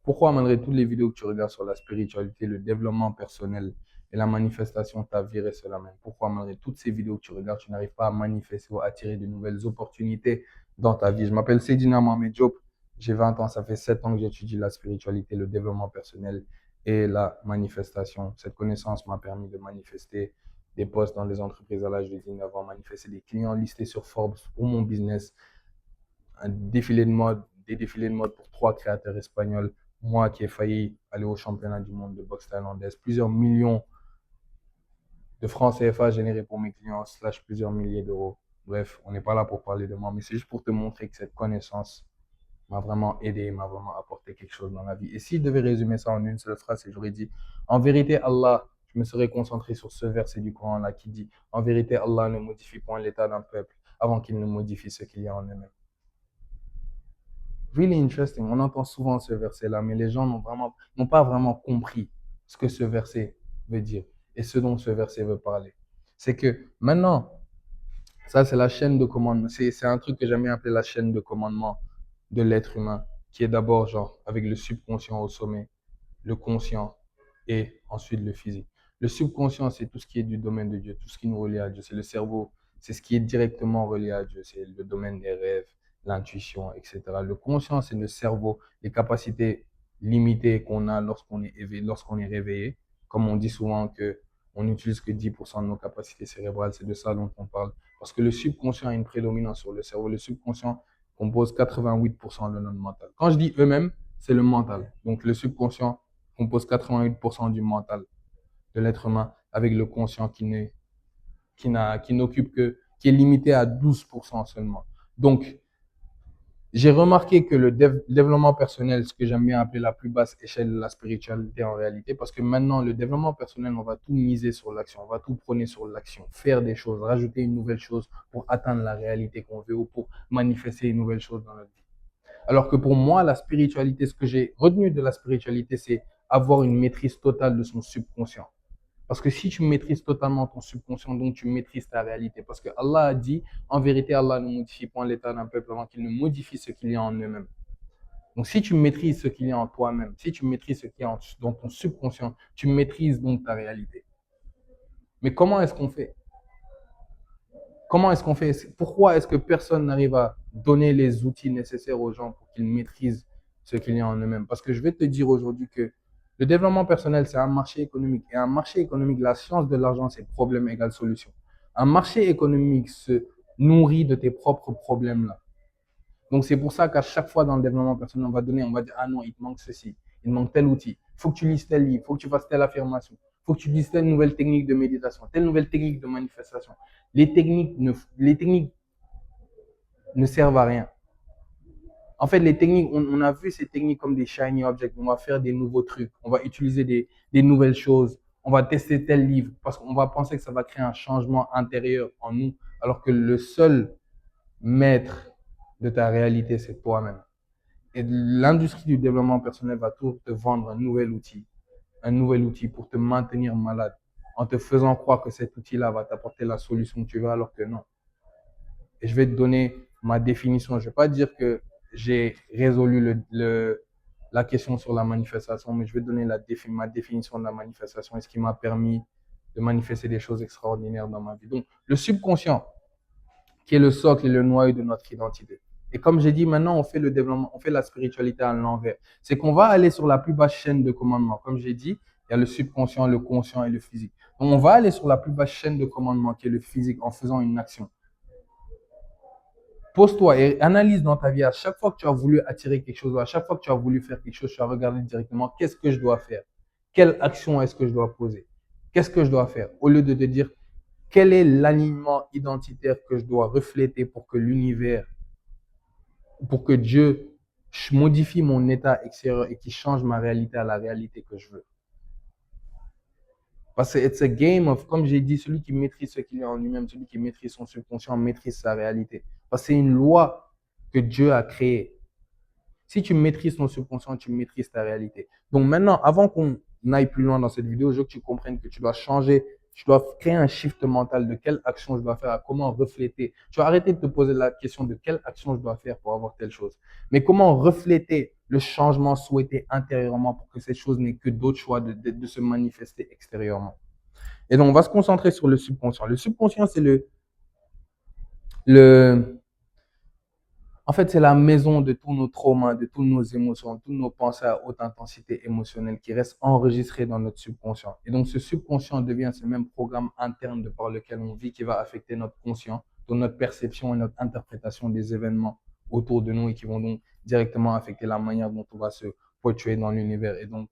Pourquoi, malgré toutes les vidéos que tu regardes sur la spiritualité, le développement personnel et la manifestation de ta vie restent la même? Pourquoi, malgré toutes ces vidéos que tu regardes, tu n'arrives pas à manifester ou à attirer de nouvelles opportunités dans ta vie? Je m'appelle Seydina Mohamed Diop, j'ai 20 ans, ça fait 7 ans que j'étudie la spiritualité, le développement personnel et la manifestation. Cette connaissance m'a permis de manifester des postes dans des entreprises à l'âge de 19 ans, manifester des clients listés sur Forbes pour mon business, des défilés de mode pour 3 créateurs espagnols, moi qui ai failli aller au championnat du monde de boxe thaïlandaise, plusieurs millions de francs CFA générés pour mes clients, slash plusieurs milliers d'euros. Bref, on n'est pas là pour parler de moi, mais c'est juste pour te montrer que cette connaissance m'a vraiment aidé, m'a vraiment apporté quelque chose dans la vie. Et si je devais résumer ça en une seule phrase, j'aurais dit, en vérité, Allah, je me serais concentré sur ce verset du Coran là qui dit, en vérité, Allah ne modifie point l'état d'un peuple avant qu'il ne modifie ce qu'il y a en eux-mêmes. Really interesting. On entend souvent ce verset-là, mais les gens n'ont pas vraiment compris ce que ce verset veut dire et ce dont ce verset veut parler. C'est que maintenant, ça c'est la chaîne de commandement. C'est un truc que j'aime bien appeler la chaîne de commandement de l'être humain, qui est d'abord genre avec le subconscient au sommet, le conscient et ensuite le physique. Le subconscient, c'est tout ce qui est du domaine de Dieu, tout ce qui nous relie à Dieu. C'est le cerveau, c'est ce qui est directement relié à Dieu. C'est le domaine des rêves, l'intuition, etc. Le conscient, c'est le cerveau, les capacités limitées qu'on a lorsqu'on est éveillé, lorsqu'on est réveillé. Comme on dit souvent que on n'utilise que 10% de nos capacités cérébrales, c'est de ça dont on parle. Parce que le subconscient a une prédominance sur le cerveau. Le subconscient compose 88% de notre mental. Quand je dis eux-mêmes, c'est le mental. Donc le subconscient compose 88% du mental de l'être humain avec le conscient qui n'occupe que, qui est limité à 12% seulement. Donc, j'ai remarqué que le développement personnel, ce que j'aime bien appeler la plus basse échelle de la spiritualité en réalité, parce que maintenant, le développement personnel, on va tout miser sur l'action, on va tout prôner sur l'action, faire des choses, rajouter une nouvelle chose pour atteindre la réalité qu'on veut ou pour manifester une nouvelle chose dans notre vie. Alors que pour moi, la spiritualité, ce que j'ai retenu de la spiritualité, c'est avoir une maîtrise totale de son subconscient. Parce que si tu maîtrises totalement ton subconscient, donc tu maîtrises ta réalité. Parce que Allah a dit, en vérité, Allah ne modifie point l'état d'un peuple avant qu'il ne modifie ce qu'il y a en eux-mêmes. Donc si tu maîtrises ce qu'il y a en toi-même, si tu maîtrises ce qu'il y a dans ton subconscient, tu maîtrises donc ta réalité. Mais comment est-ce qu'on fait? Comment est-ce qu'on fait? Pourquoi est-ce que personne n'arrive à donner les outils nécessaires aux gens pour qu'ils maîtrisent ce qu'il y a en eux-mêmes? Parce que je vais te dire aujourd'hui que le développement personnel, c'est un marché économique. Et un marché économique, la science de l'argent, c'est problème égale solution. Un marché économique se nourrit de tes propres problèmes-là. Donc, c'est pour ça qu'à chaque fois dans le développement personnel, on va dire, ah non, il te manque ceci, il te manque tel outil, il faut que tu lises tel livre, il faut que tu fasses telle affirmation, il faut que tu lises telle nouvelle technique de méditation, telle nouvelle technique de manifestation. Les techniques ne servent à rien. En fait, les techniques, on a vu ces techniques comme des shiny objects. On va faire des nouveaux trucs, on va utiliser des nouvelles choses, on va tester tel livre parce qu'on va penser que ça va créer un changement intérieur en nous, alors que le seul maître de ta réalité, c'est toi-même. Et l'industrie du développement personnel va toujours te vendre un nouvel outil pour te maintenir malade, en te faisant croire que cet outil-là va t'apporter la solution que tu veux, alors que non. Et je vais te donner ma définition. Je ne vais pas dire que j'ai résolu la question sur la manifestation, mais je vais te donner ma définition de la manifestation et ce qui m'a permis de manifester des choses extraordinaires dans ma vie. Donc, le subconscient, qui est le socle et le noyau de notre identité. Et comme j'ai dit, maintenant, on fait le développement, on fait la spiritualité à l'envers. C'est qu'on va aller sur la plus basse chaîne de commandement. Comme j'ai dit, il y a le subconscient, le conscient et le physique. Donc, on va aller sur la plus basse chaîne de commandement, qui est le physique, en faisant une action. Pose-toi et analyse dans ta vie. À chaque fois que tu as voulu attirer quelque chose, ou à chaque fois que tu as voulu faire quelque chose, tu as regardé directement qu'est-ce que je dois faire? Quelle action est-ce que je dois poser? Qu'est-ce que je dois faire? Au lieu de te dire quel est l'alignement identitaire que je dois refléter pour que l'univers, pour que Dieu modifie mon état extérieur et qu'il change ma réalité à la réalité que je veux. Parce que it's a game of, comme j'ai dit, celui qui maîtrise ce qu'il y a en lui-même, celui qui maîtrise son subconscient, maîtrise sa réalité. Parce que c'est une loi que Dieu a créée. Si tu maîtrises ton subconscient, tu maîtrises ta réalité. Donc maintenant, avant qu'on aille plus loin dans cette vidéo, je veux que tu comprennes que tu dois changer, tu dois créer un shift mental de quelle action je dois faire, à comment refléter. Tu vas arrêter de te poser la question de quelle action je dois faire pour avoir telle chose. Mais comment refléter le changement souhaité intérieurement pour que cette chose n'ait que d'autres choix de se manifester extérieurement. Et donc, on va se concentrer sur le subconscient. Le subconscient, c'est le, en fait, c'est la maison de tous nos traumas, de toutes nos émotions, de toutes nos pensées à haute intensité émotionnelle qui restent enregistrées dans notre subconscient. Et donc, ce subconscient devient ce même programme interne de par lequel on vit qui va affecter notre conscient, donc notre perception et notre interprétation des événements autour de nous et qui vont donc directement affecter la manière dont on va se porter dans l'univers et donc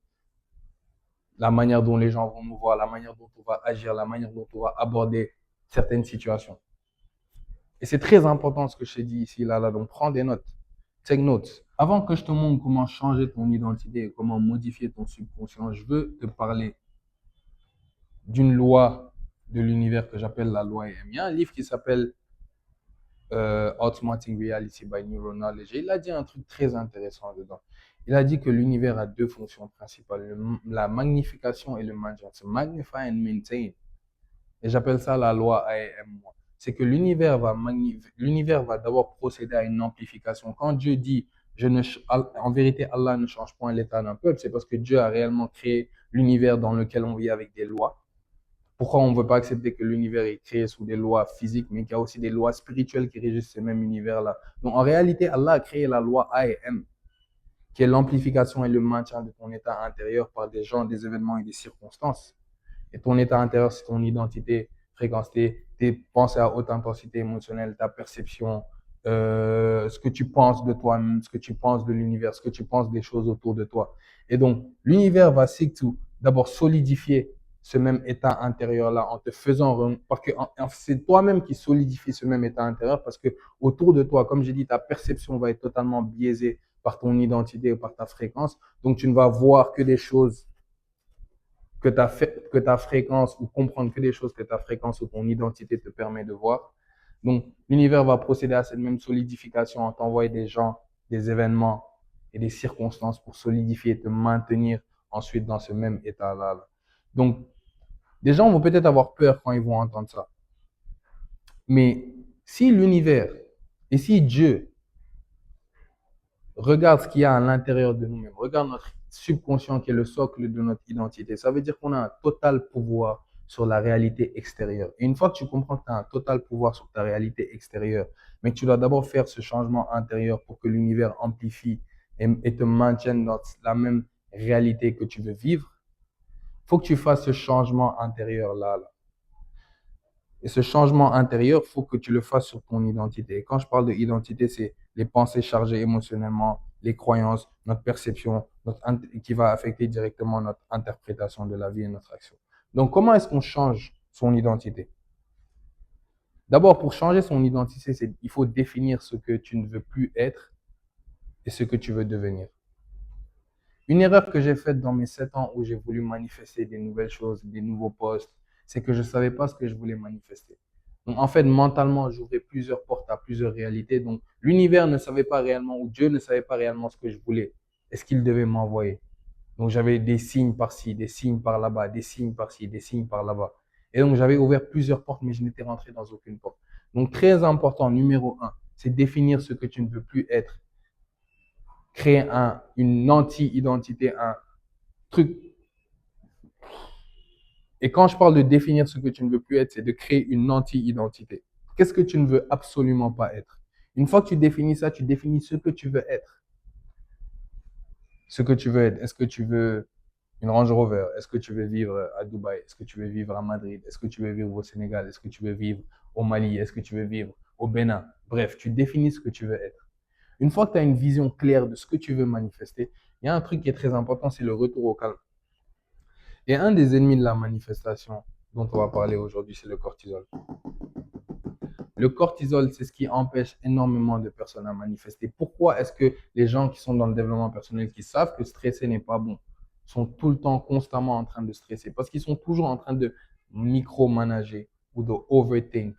la manière dont les gens vont nous voir, la manière dont on va agir, la manière dont on va aborder certaines situations. Et c'est très important ce que je t'ai dit ici, là. Donc, prends des notes. Take notes. Avant que je te montre comment changer ton identité et comment modifier ton subconscient, je veux te parler d'une loi de l'univers que j'appelle la loi EM. Il y a un livre qui s'appelle Automatic Reality by Neuroknowledge. Et il a dit un truc très intéressant dedans. Il a dit que l'univers a deux fonctions principales, la magnification et le maintien. C'est magnify and maintain. Et j'appelle ça la loi AEM. C'est que l'univers va d'abord procéder à une amplification. Quand Dieu dit, en vérité, Allah ne change point l'état d'un peuple, c'est parce que Dieu a réellement créé l'univers dans lequel on vit avec des lois. Pourquoi on ne veut pas accepter que l'univers est créé sous des lois physiques, mais qu'il y a aussi des lois spirituelles qui régissent ce même univers-là. Donc en réalité, Allah a créé la loi AEM, qui est l'amplification et le maintien de ton état intérieur par des gens, des événements et des circonstances. Et ton état intérieur, c'est ton identité, fréquence, tes pensées à haute intensité émotionnelle, ta perception, ce que tu penses de toi-même, ce que tu penses de l'univers, ce que tu penses des choses autour de toi. Et donc, l'univers va d'abord solidifier ce même état intérieur-là en te faisant, parce que c'est toi-même qui solidifie ce même état intérieur parce que autour de toi, comme j'ai dit, ta perception va être totalement biaisée par ton identité ou par ta fréquence. Donc, tu ne vas voir que des choses que ta fréquence ou comprendre que des choses que ta fréquence ou ton identité te permet de voir. Donc, l'univers va procéder à cette même solidification en t'envoyant des gens, des événements et des circonstances pour solidifier et te maintenir ensuite dans ce même état-là. Donc, des gens vont peut-être avoir peur quand ils vont entendre ça. Mais si l'univers et si Dieu regarde ce qu'il y a à l'intérieur de nous-mêmes, regarde notre subconscient qui est le socle de notre identité, ça veut dire qu'on a un total pouvoir sur la réalité extérieure. Et une fois que tu comprends que tu as un total pouvoir sur ta réalité extérieure, mais que tu dois d'abord faire ce changement intérieur pour que l'univers amplifie et te maintienne dans la même réalité que tu veux vivre, il faut que tu fasses ce changement intérieur-là. Et ce changement intérieur, il faut que tu le fasses sur ton identité. Et quand je parle de identité, c'est les pensées chargées émotionnellement, les croyances, notre perception, qui va affecter directement notre interprétation de la vie et notre action. Donc, comment est-ce qu'on change son identité? D'abord, pour changer son identité, il faut définir ce que tu ne veux plus être et ce que tu veux devenir. Une erreur que j'ai faite dans mes 7 ans où j'ai voulu manifester des nouvelles choses, des nouveaux postes, c'est que je ne savais pas ce que je voulais manifester. Donc, en fait, mentalement, j'ouvrais plusieurs portes à plusieurs réalités. Donc, l'univers ne savait pas réellement, ou Dieu ne savait pas réellement ce que je voulais et ce qu'il devait m'envoyer. Donc, j'avais des signes par-ci, des signes par là-bas, des signes par-ci, des signes par là-bas. Et donc, j'avais ouvert plusieurs portes, mais je n'étais rentré dans aucune porte. Donc, très important, numéro 1, c'est définir ce que tu ne veux plus être. Créer une anti-identité, un truc. Et quand je parle de définir ce que tu ne veux plus être, c'est de créer une anti-identité. Qu'est-ce que tu ne veux absolument pas être? Une fois que tu définis ça, tu définis ce que tu veux être. Ce que tu veux être. Est-ce que tu veux une Range Rover? Est-ce que tu veux vivre à Dubaï? Est-ce que tu veux vivre à Madrid? Est-ce que tu veux vivre au Sénégal? Est-ce que tu veux vivre au Mali? Est-ce que tu veux vivre au Bénin? Bref, tu définis ce que tu veux être. Une fois que tu as une vision claire de ce que tu veux manifester, il y a un truc qui est très important, c'est le retour au calme. Et un des ennemis de la manifestation dont on va parler aujourd'hui, c'est le cortisol. Le cortisol, c'est ce qui empêche énormément de personnes à manifester. Pourquoi est-ce que les gens qui sont dans le développement personnel, qui savent que stresser n'est pas bon, sont tout le temps, constamment en train de stresser? Parce qu'ils sont toujours en train de micromanager ou de overthink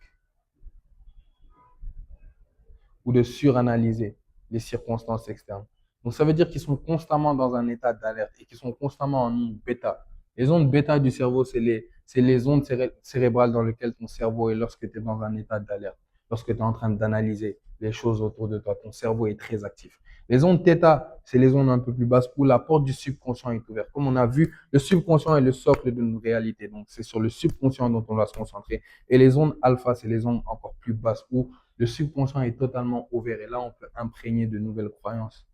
ou de suranalyser les circonstances externes. Donc, ça veut dire qu'ils sont constamment dans un état d'alerte et qu'ils sont constamment en onde bêta. Les ondes bêta du cerveau, c'est les ondes cérébrales dans lesquelles ton cerveau est lorsque tu es dans un état d'alerte, lorsque tu es en train d'analyser les choses autour de toi. Ton cerveau est très actif. Les ondes θ, c'est les ondes un peu plus basses où la porte du subconscient est ouverte. Comme on a vu, le subconscient est le socle de nos réalités. Donc, c'est sur le subconscient dont on doit se concentrer. Et les ondes alpha, c'est les ondes encore plus basses où le subconscient est totalement ouvert. Et là, on peut imprégner de nouvelles croyances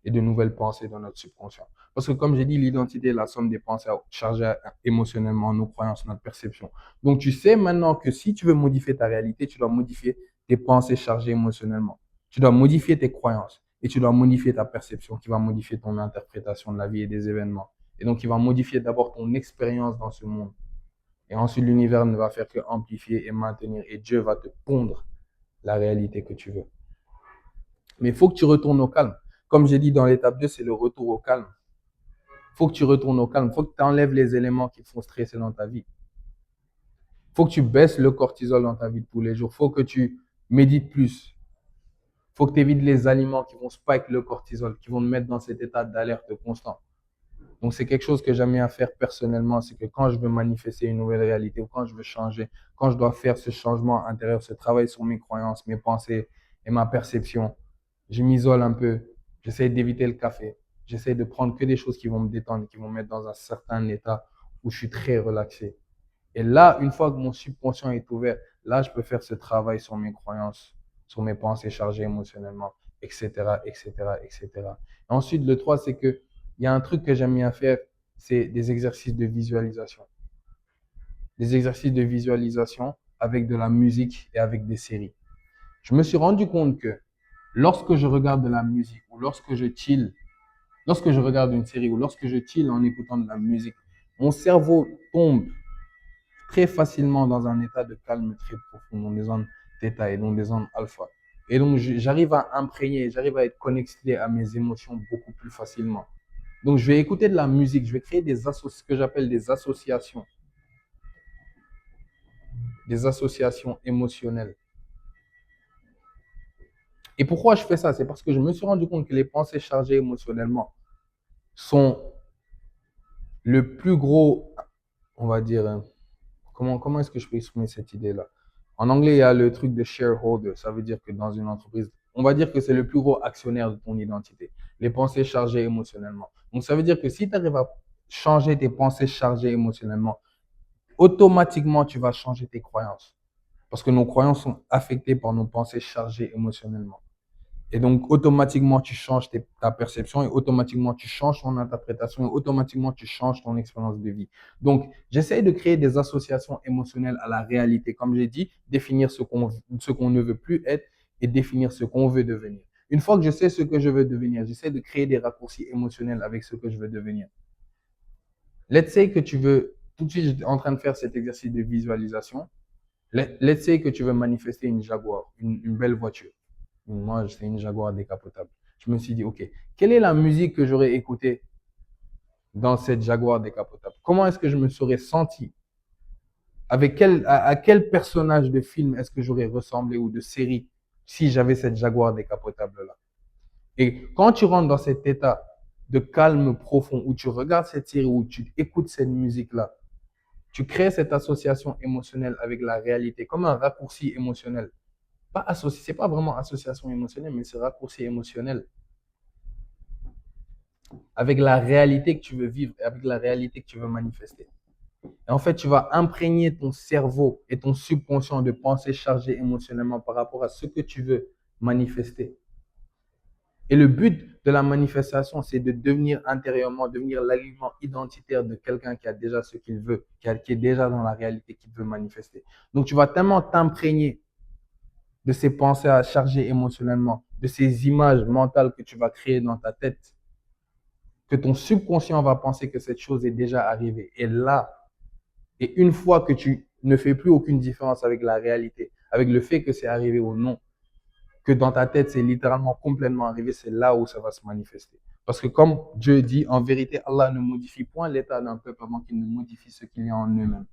et de nouvelles pensées dans notre subconscient. Parce que comme j'ai dit, l'identité est la somme des pensées chargées émotionnellement, nos croyances, notre perception. Donc tu sais maintenant que si tu veux modifier ta réalité, tu dois modifier tes pensées chargées émotionnellement. Tu dois modifier tes croyances et tu dois modifier ta perception qui va modifier ton interprétation de la vie et des événements. Et donc, il va modifier d'abord ton expérience dans ce monde. Et ensuite, l'univers ne va faire que amplifier et maintenir. Et Dieu va te pondre la réalité que tu veux. Mais il faut que tu retournes au calme. Comme j'ai dit dans l'étape 2, c'est le retour au calme. Il faut que tu retournes au calme. Il faut que tu enlèves les éléments qui te font stresser dans ta vie. Il faut que tu baisses le cortisol dans ta vie de tous les jours. Il faut que tu médites plus. Il faut que tu évites les aliments qui vont spike le cortisol, qui vont te mettre dans cet état d'alerte constant. Donc, c'est quelque chose que j'aime bien faire personnellement. C'est que quand je veux manifester une nouvelle réalité ou quand je veux changer, quand je dois faire ce changement intérieur, ce travail sur mes croyances, mes pensées et ma perception, je m'isole un peu. J'essaie d'éviter le café. J'essaie de prendre que des choses qui vont me détendre, qui vont me mettre dans un certain état où je suis très relaxé. Et là, une fois que mon subconscient est ouvert, là, je peux faire ce travail sur mes croyances, sur mes pensées chargées émotionnellement, etc., etc., etc. Et ensuite, le 3, c'est que il y a un truc que j'aime bien faire, c'est des exercices de visualisation. Des exercices de visualisation avec de la musique et avec des séries. Je me suis rendu compte que lorsque je regarde de la musique ou lorsque je chill, lorsque je regarde une série ou lorsque je chill en écoutant de la musique, mon cerveau tombe très facilement dans un état de calme très profond, dans des zones θ et dans des zones alpha. Et donc, j'arrive à imprégner, j'arrive à être connecté à mes émotions beaucoup plus facilement. Donc, je vais écouter de la musique, je vais créer ce que j'appelle des associations émotionnelles. Et pourquoi je fais ça? C'est parce que je me suis rendu compte que les pensées chargées émotionnellement sont le plus gros, on va dire, comment est-ce que je peux exprimer cette idée-là? En anglais, il y a le truc de shareholder. Ça veut dire que dans une entreprise, on va dire que c'est le plus gros actionnaire de ton identité. Les pensées chargées émotionnellement. Donc, ça veut dire que si tu arrives à changer tes pensées chargées émotionnellement, automatiquement, tu vas changer tes croyances. Parce que nos croyances sont affectées par nos pensées chargées émotionnellement. Et donc, automatiquement, tu changes ta perception et automatiquement, tu changes ton interprétation et automatiquement, tu changes ton expérience de vie. Donc, j'essaie de créer des associations émotionnelles à la réalité. Comme j'ai dit, définir ce qu'on ne veut plus être et définir ce qu'on veut devenir. Une fois que je sais ce que je veux devenir, j'essaie de créer des raccourcis émotionnels avec ce que je veux devenir. Let's say que tu veux, tout de suite, je suis en train de faire cet exercice de visualisation. Let's say que tu veux manifester une Jaguar, une belle voiture. Moi, c'est une Jaguar décapotable. Je me suis dit, OK, quelle est la musique que j'aurais écoutée dans cette Jaguar décapotable? Comment est-ce que je me serais senti? À quel personnage de film est-ce que j'aurais ressemblé ou de série si j'avais cette Jaguar décapotable-là? Et quand tu rentres dans cet état de calme profond où tu regardes cette série, où tu écoutes cette musique-là, tu crées cette association émotionnelle avec la réalité, comme un raccourci émotionnel. C'est pas vraiment association émotionnelle, mais c'est raccourci émotionnel avec la réalité que tu veux vivre et avec la réalité que tu veux manifester. Et en fait, tu vas imprégner ton cerveau et ton subconscient de pensées chargées émotionnellement par rapport à ce que tu veux manifester. Et le but de la manifestation, c'est de devenir intérieurement, devenir l'alignement identitaire de quelqu'un qui a déjà ce qu'il veut, qui est déjà dans la réalité qu'il veut manifester. Donc, tu vas tellement t'imprégner de ces pensées à charger émotionnellement, de ces images mentales que tu vas créer dans ta tête, que ton subconscient va penser que cette chose est déjà arrivée. Et là, et une fois que tu ne fais plus aucune différence avec la réalité, avec le fait que c'est arrivé ou non, que dans ta tête, c'est littéralement complètement arrivé, c'est là où ça va se manifester. Parce que comme Dieu dit, en vérité, Allah ne modifie point l'état d'un peuple avant qu'il ne modifie ce qu'il y a en eux-mêmes.